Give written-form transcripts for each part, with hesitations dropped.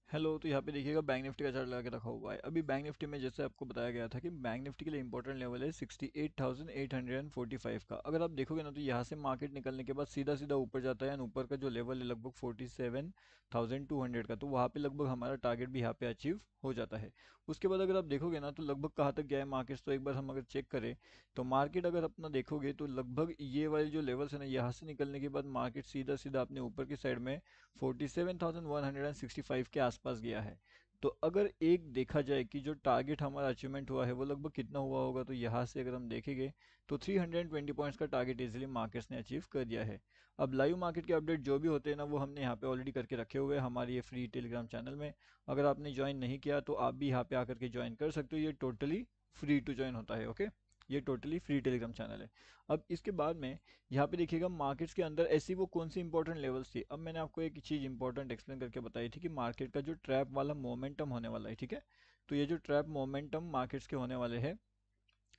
Hello. तो यहाँ पे देखिएगा बैंक निफ्टी का चार्ट लगा के रखा हुआ है। अभी बैंक निफ्टी में जैसे आपको बताया गया था कि बैंक निफ्टी के लिए इंपॉर्टेंट लेवल है 68,845 का। अगर आप देखोगे ना तो यहाँ से मार्केट निकलने के बाद सीधा सीधा ऊपर जाता है एंड ऊपर का जो लेवल है लगभग 47,200 का, तो वहाँ पे लगभग हमारा टारगेट भी यहाँ पे अचीव हो जाता है। उसके बाद अगर आप देखोगे ना तो लगभग कहाँ तक गया है मार्केट, तो एक बार हम अगर चेक करें तो मार्केट अगर अपना देखोगे तो लगभग ये वाले जो लेवल्स है ना, यहाँ से निकलने के बाद मार्केट सीधा सीधा अपने ऊपर की साइड में 47,165 के आसपास गया है। तो अगर एक देखा जाए कि जो टारगेट हमारा अचीवमेंट हुआ है वो लगभग कितना हुआ होगा, तो यहाँ से अगर हम देखेंगे तो 320 पॉइंट्स का टारगेट इजीली मार्केट्स ने अचीव कर दिया है। अब लाइव मार्केट के अपडेट जो भी होते हैं ना वो हमने यहाँ पे ऑलरेडी करके रखे हुए हैं हमारे ये फ्री टेलीग्राम चैनल में। अगर आपने ज्वाइन नहीं किया तो आप भी यहाँ पे आकर के ज्वाइन कर सकते हो, ये टोटली फ्री टू ज्वाइन होता है। ओके, ये टोटली फ्री टेलीग्राम चैनल है। अब इसके बाद में यहाँ पे देखिएगा मार्केट्स के अंदर ऐसी वो कौन सी इंपॉर्टेंट लेवल्स थी। अब मैंने आपको एक चीज़ इंपॉर्टेंट एक्सप्लेन करके बताई थी कि मार्केट का जो ट्रैप वाला मोमेंटम होने वाला है, ठीक है। तो ये जो ट्रैप मोमेंटम मार्केट्स के होने वाले हैं,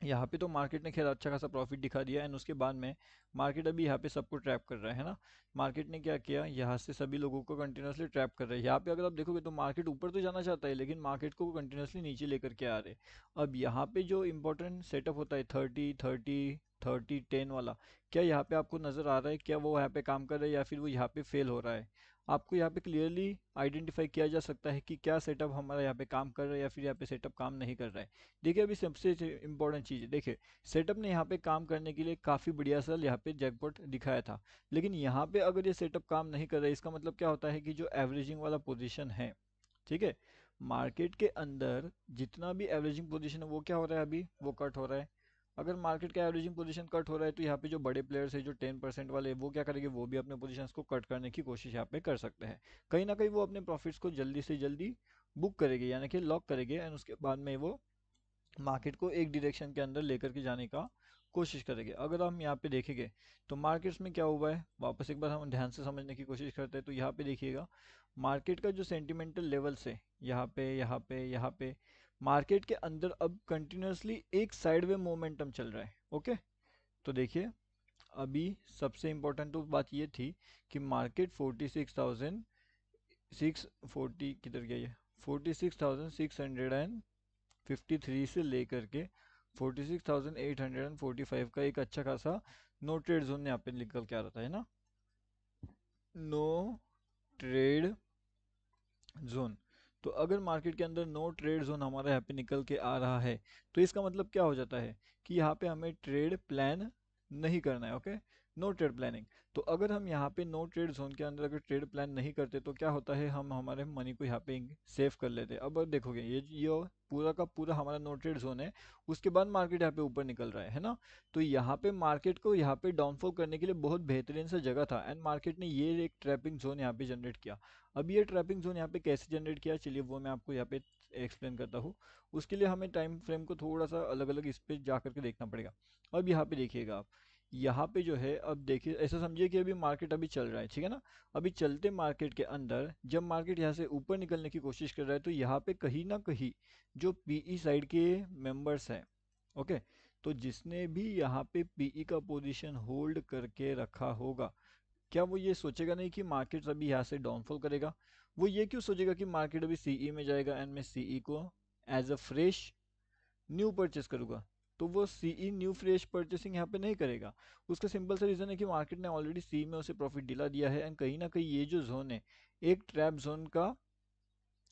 यहाँ पे तो मार्केट ने खैर अच्छा खासा प्रॉफिट दिखा दिया एंड उसके बाद में मार्केट अभी यहाँ पे सबको ट्रैप कर रहा है ना। मार्केट ने क्या किया, यहाँ से सभी लोगों को कंटिन्यूसली ट्रैप कर रहा है। यहाँ पे अगर आप देखोगे तो मार्केट ऊपर तो जाना चाहता है लेकिन मार्केट को कंटिन्यूसली नीचे लेकर के आ रहे हैं। अब यहाँ पे जो इंपॉर्टेंट सेटअप होता है 30-30-30-10 वाला, क्या यहाँ पे आपको नज़र आ रहा है, क्या वो यहाँ पे काम कर रहा है या फिर वो यहाँ पे फेल हो रहा है। आपको यहाँ पे क्लियरली आइडेंटिफाई किया जा सकता है कि क्या सेटअप हमारा यहाँ पे काम कर रहा है या फिर यहाँ पे सेटअप काम नहीं कर रहा है। देखिए अभी सबसे इंपॉर्टेंट चीज़ है, देखिए सेटअप ने यहाँ पे काम करने के लिए काफ़ी बढ़िया सा यहाँ पे जैकपॉट दिखाया था। लेकिन यहाँ पे अगर ये सेटअप काम नहीं कर रहा है इसका मतलब क्या होता है कि जो एवरेजिंग वाला पोजीशन है, ठीक है, मार्केट के अंदर जितना भी एवरेजिंग पोजीशन है वो क्या हो रहा है, अभी वो कट हो रहा है। अगर मार्केट का एवरेजिंग पोजीशन कट हो रहा है तो यहाँ पे जो बड़े प्लेयर्स है जो 10% वाले वो क्या करेंगे, वो भी अपने पोजीशंस को कट करने की कोशिश यहाँ पे कर सकते हैं। कहीं ना कहीं वो अपने प्रॉफिट्स को जल्दी से जल्दी बुक करेंगे यानी कि लॉक करेंगे एंड उसके बाद में वो मार्केट को एक डायरेक्शन के अंदर लेकर के जाने का कोशिश करेंगे। अगर हम यहाँ पे देखेंगे तो मार्केट्स में क्या हुआ है, वापस एक बार हम ध्यान से समझने की कोशिश करते हैं तो यहाँ पे देखिएगा मार्केट का जो सेंटिमेंटल लेवल्स है यहाँ पे यहाँ पे यहाँ पे मार्केट के अंदर अब कंटिन्यूसली एक साइडवे मोमेंटम चल रहा है। ओके, तो देखिए अभी सबसे इम्पोर्टेंट तो बात ये थी कि मार्केट 46,640 किधर गया ये 46,653 से लेकर के 46,845 का एक अच्छा खासा नो ट्रेड जोन यहाँ पे निकल के आ रहा था, है ना। नो ट्रेड जोन, तो अगर मार्केट के अंदर नो ट्रेड जोन हमारा यहाँ पे निकल के आ रहा है तो इसका मतलब क्या हो जाता है कि यहाँ पे हमें ट्रेड प्लान नहीं करना है। Okay, no trade planning. तो अगर हम यहाँ पे नो ट्रेड जोन के अंदर अगर ट्रेड प्लान नहीं करते तो क्या होता है, हम हमारे मनी को यहाँ पे सेव कर लेते हैं। अब देखोगे ये पूरा का पूरा हमारा नो ट्रेड जोन है, उसके बाद मार्केट यहाँ पे ऊपर निकल रहा है ना। तो यहाँ पे मार्केट को यहाँ पे डाउनफॉल करने के लिए बहुत बेहतरीन सा जगह था एंड मार्केट ने ये एक ट्रैपिंग जोन यहाँ पे जनरेट किया। अब ये ट्रैपिंग जोन यहाँ पे कैसे जनरेट किया, चलिए वो मैं आपको यहाँ पे एक्सप्लेन करता हूँ। उसके लिए हमें टाइम फ्रेम को थोड़ा सा अलग अलग इस पे जा करके देखना पड़ेगा। अब यहाँ पे देखिएगा आप, यहाँ पे जो है अब देखिए ऐसा समझिए कि अभी मार्केट अभी चल रहा है, ठीक है ना। अभी चलते मार्केट के अंदर जब मार्केट यहाँ से ऊपर निकलने की कोशिश कर रहा है तो यहाँ पे कहीं ना कहीं जो पीई साइड के मेंबर्स हैं, ओके, तो जिसने भी यहाँ पे पीई का पोजीशन होल्ड करके रखा होगा, क्या वो ये सोचेगा नहीं कि मार्केट अभी यहाँ से डाउनफॉल करेगा। वो ये क्यों सोचेगा कि मार्केट अभी सीई में जाएगा एंड मैं सीई को as a fresh new purchase करूंगा। तो वो सीई न्यू फ्रेश परचेसिंग यहाँ पे नहीं करेगा। उसका सिंपल सा रीज़न है कि मार्केट ने ऑलरेडी सी में उसे प्रॉफिट दिला दिया है एंड कहीं ना कहीं ये जो जोन है एक ट्रैप जोन का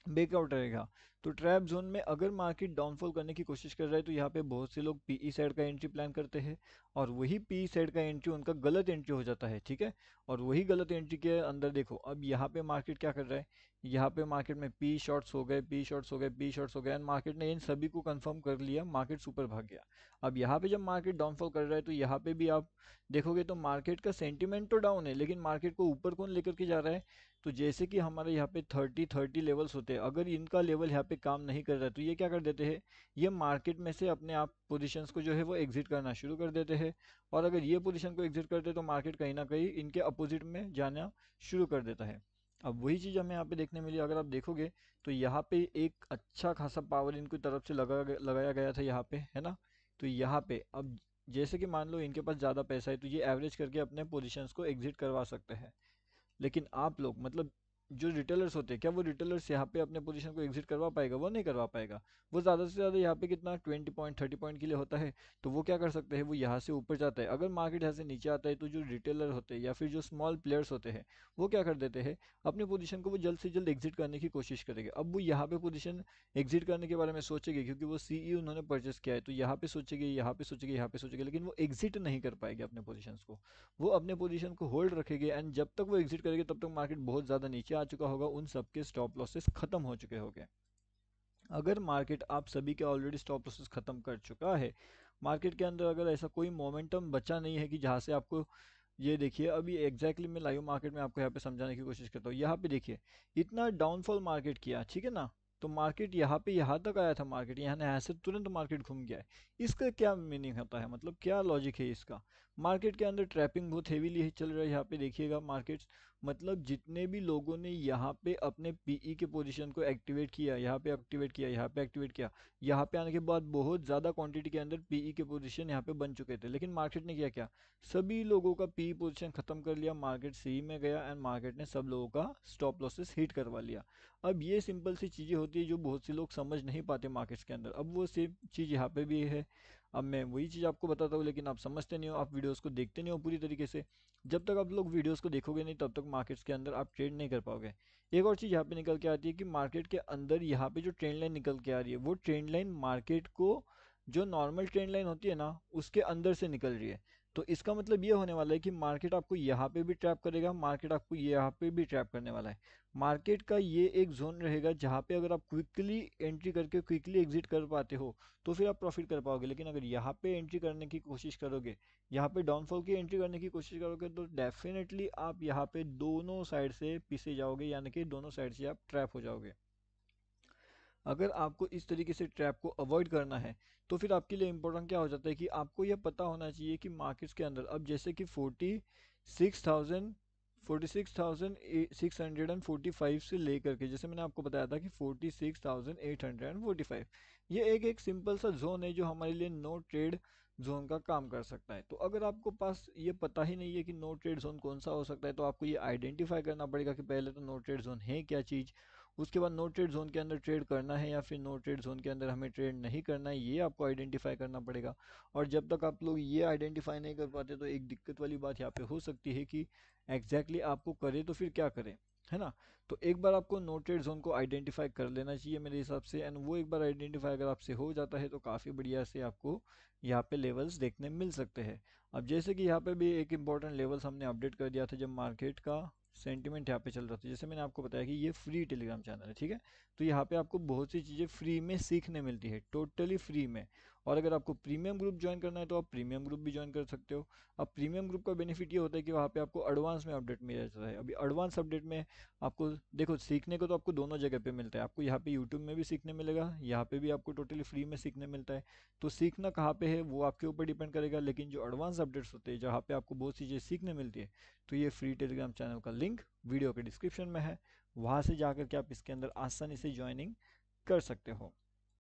ब्रेकआउट रहेगा। तो ट्रैप जोन में अगर मार्केट डाउनफॉल करने की कोशिश कर रहा है तो यहाँ पे बहुत से लोग पीई साइड का एंट्री प्लान करते हैं और वही पीई साइड का एंट्री उनका गलत एंट्री हो जाता है, ठीक है। और वही गलत एंट्री के अंदर देखो अब यहाँ पे मार्केट क्या कर रहा है, यहाँ पे मार्केट में पी शॉर्ट्स हो गए, पी शॉर्ट्स हो गए, पी शॉर्ट्स हो गए एंड मार्केट ने इन सभी को कंफर्म कर लिया, मार्केट सुपर भाग गया। अब यहाँ पे जब मार्केट डाउनफॉल कर रहा है तो यहाँ पे भी आप देखोगे तो मार्केट का सेंटिमेंट तो डाउन है लेकिन मार्केट को ऊपर कौन लेकर के जा रहा है। तो जैसे कि हमारे यहाँ पे 30-30 लेवल्स होते हैं, अगर इनका लेवल यहाँ पे काम नहीं कर रहा है तो ये क्या कर देते हैं, ये मार्केट में से अपने आप पोजीशंस को जो है वो एग्जिट करना शुरू कर देते हैं। और अगर ये पोजीशन को एग्जिट करते हैं तो मार्केट कहीं ना कहीं इनके अपोजिट में जाना शुरू कर देता है। अब वही चीज़ हमें यहाँ पे देखने मिली, अगर आप देखोगे तो यहाँ पे एक अच्छा खासा पावर इनकी तरफ से लगाया गया था यहाँ पे, है ना। तो यहाँ पे अब जैसे कि मान लो इनके पास ज़्यादा पैसा है तो ये एवरेज करके अपने पोजीशंस को एग्जिट करवा सकते हैं। लेकिन आप लोग मतलब जो रिटेलर्स होते हैं, क्या वो रिटेलर्स यहाँ पे अपने पोजीशन को एग्जिट करवा पाएगा? वो नहीं करवा पाएगा। वो ज़्यादा से ज़्यादा यहाँ पे कितना 20 पॉइंट 30 पॉइंट के लिए होता है। तो वो क्या कर सकते हैं, वो यहाँ से ऊपर जाता है। अगर मार्केट यहाँ से नीचे आता है तो जो रिटेलर होते हैं या फिर जो स्मॉल प्लेयर्स होते हैं, वो क्या कर देते हैं, अपनी पोजीशन को वो जल्द से जल्द एग्जिट करने की कोशिश करेंगे। अब वो यहाँ पे पोजीशन एग्जिट करने के बारे में सोचेंगे, क्योंकि वो सीई उन्होंने परचेस किया है, तो यहाँ पे सोचेंगे, यहाँ पे सोचेंगे, यहाँ पे सोचेंगे, लेकिन वो एग्जिट नहीं कर पाएंगे अपने पोजीशंस को। वो अपने पोजीशन को होल्ड रखेंगे, एंड जब तक वो एग्जिट करेंगे तब तक मार्केट बहुत ज़्यादा नीचे आ चुका होगा, उन सबके स्टॉप लॉसेस खत्म हो चुके होंगे। अगर मार्केट आप सभी के ऑलरेडी स्टॉप लॉसेस खत्म कर चुका है, मार्केट के अंदर अगर ऐसा कोई मोमेंटम बचा नहीं है कि जहाँ से आपको, ये देखिए अभी एग्जैक्टली मैं लाइव मार्केट में आपको यहाँ पे समझाने की कोशिश करता हूँ। यहाँ पे देखिए इतना डाउनफॉल मार्केट किया, ठीक है ना, तो मार्केट यहाँ पे यहाँ तक आया था, मार्केट यहाँ से तुरंत मार्केट घूम गया है। इसका क्या मीनिंग होता है, मतलब क्या लॉजिक है इसका? मार्केट के अंदर ट्रैपिंग बहुत हेवीली चल रहा है। यहाँ पे देखिएगा मार्केट, मतलब जितने भी लोगों ने यहाँ पे अपने पीई के पोजीशन को एक्टिवेट किया, यहाँ पे एक्टिवेट किया, यहाँ पे एक्टिवेट किया, यहाँ पे आने के बाद बहुत ज़्यादा क्वांटिटी के अंदर पीई के पोजीशन यहाँ पे बन चुके थे, लेकिन मार्केट ने किया क्या, सभी लोगों का पी पोजीशन खत्म कर लिया, मार्केट सी में गया एंड मार्केट ने सब लोगों का स्टॉप लॉसेस हिट करवा लिया। अब ये सिंपल सी चीज़ें होती है जो बहुत से लोग समझ नहीं पाते मार्केट्स के अंदर। अब वो सेम चीज़ यहाँ पे भी है। अब मैं वही चीज़ आपको बताता हूँ, लेकिन आप समझते नहीं हो, आप वीडियोस को देखते नहीं हो पूरी तरीके से। जब तक आप लोग वीडियोस को देखोगे नहीं तब तक मार्केट्स के अंदर आप ट्रेड नहीं कर पाओगे। एक और चीज़ यहाँ पे निकल के आती है कि मार्केट के अंदर यहाँ पे जो ट्रेंड लाइन निकल के आ रही है, वो ट्रेंड लाइन मार्केट को, जो नॉर्मल ट्रेंड लाइन होती है ना, उसके अंदर से निकल रही है। तो इसका मतलब ये होने वाला है कि मार्केट आपको यहाँ पे भी ट्रैप करेगा, मार्केट आपको यहाँ पे भी ट्रैप करने वाला है। मार्केट का ये एक जोन रहेगा जहाँ पे अगर आप क्विकली एंट्री करके क्विकली एग्जिट कर पाते हो तो फिर आप प्रॉफिट कर पाओगे। लेकिन अगर यहाँ पे एंट्री करने की कोशिश करोगे, यहाँ पे डाउनफॉल की एंट्री करने की कोशिश करोगे, तो डेफिनेटली आप यहाँ पे दोनों साइड से पीछे जाओगे, यानी कि दोनों साइड से आप ट्रैप हो जाओगे। अगर आपको इस तरीके से ट्रैप को अवॉइड करना है तो फिर आपके लिए इंपॉर्टेंट क्या हो जाता है कि आपको यह पता होना चाहिए कि मार्केट्स के अंदर अब जैसे कि 46,645 से लेकर के, जैसे मैंने आपको बताया था कि 46,845, ये एक सिंपल सा जोन है जो हमारे लिए नो ट्रेड जोन का काम कर सकता है। तो अगर आपको पास ये पता ही नहीं है कि नो ट्रेड जोन कौन सा हो सकता है, तो आपको ये आइडेंटिफाई करना पड़ेगा कि पहले तो नो ट्रेड जोन है क्या चीज़, उसके बाद नो ट्रेड जोन के अंदर ट्रेड करना है या फिर नो ट्रेड जोन के अंदर हमें ट्रेड नहीं करना है, ये आपको आइडेंटिफाई करना पड़ेगा। और जब तक आप लोग ये आइडेंटिफाई नहीं कर पाते तो एक दिक्कत वाली बात यहाँ पे हो सकती है कि एग्जैक्टली आपको करे तो फिर क्या करें, है ना। तो एक बार आपको नो ट्रेड जोन को आइडेंटिफाई कर लेना चाहिए मेरे हिसाब से, एंड वो एक बार आइडेंटिफाई अगर आपसे हो जाता है तो काफ़ी बढ़िया से आपको यहाँ पे लेवल्स देखने मिल सकते हैं। अब जैसे कि यहाँ पे भी एक इंपॉर्टेंट लेवल्स हमने अपडेट कर दिया था जब मार्केट का सेंटिमेंट यहाँ पे चल रहा था। जैसे मैंने आपको बताया कि ये फ्री टेलीग्राम चैनल है, ठीक है। तो यहाँ पे आपको बहुत सी चीज़ें फ्री में सीखने मिलती है, टोटली फ्री में। और अगर आपको प्रीमियम ग्रुप ज्वाइन करना है तो आप प्रीमियम ग्रुप भी ज्वाइन कर सकते हो। अब प्रीमियम ग्रुप का बेनिफिट ये होता है कि वहाँ पे आपको एडवांस में अपडेट मिल जाता है। अभी एडवांस अपडेट में आपको देखो सीखने को तो आपको दोनों जगह पे मिलता है, आपको यहाँ पे यूट्यूब में भी सीखने मिलेगा, यहाँ पे भी आपको टोटली फ्री में सीखने मिलता है। तो सीखना कहाँ पे है वो आपके ऊपर डिपेंड करेगा, लेकिन जो एडवांस अपडेट्स होते हैं जहाँ पे आपको बहुत सी चीज़ें सीखने मिलती है, तो ये फ्री टेलीग्राम चैनल का लिंक वीडियो के डिस्क्रिप्शन में है, वहाँ से जाकर के आप इसके अंदर आसानी से ज्वाइनिंग कर सकते हो।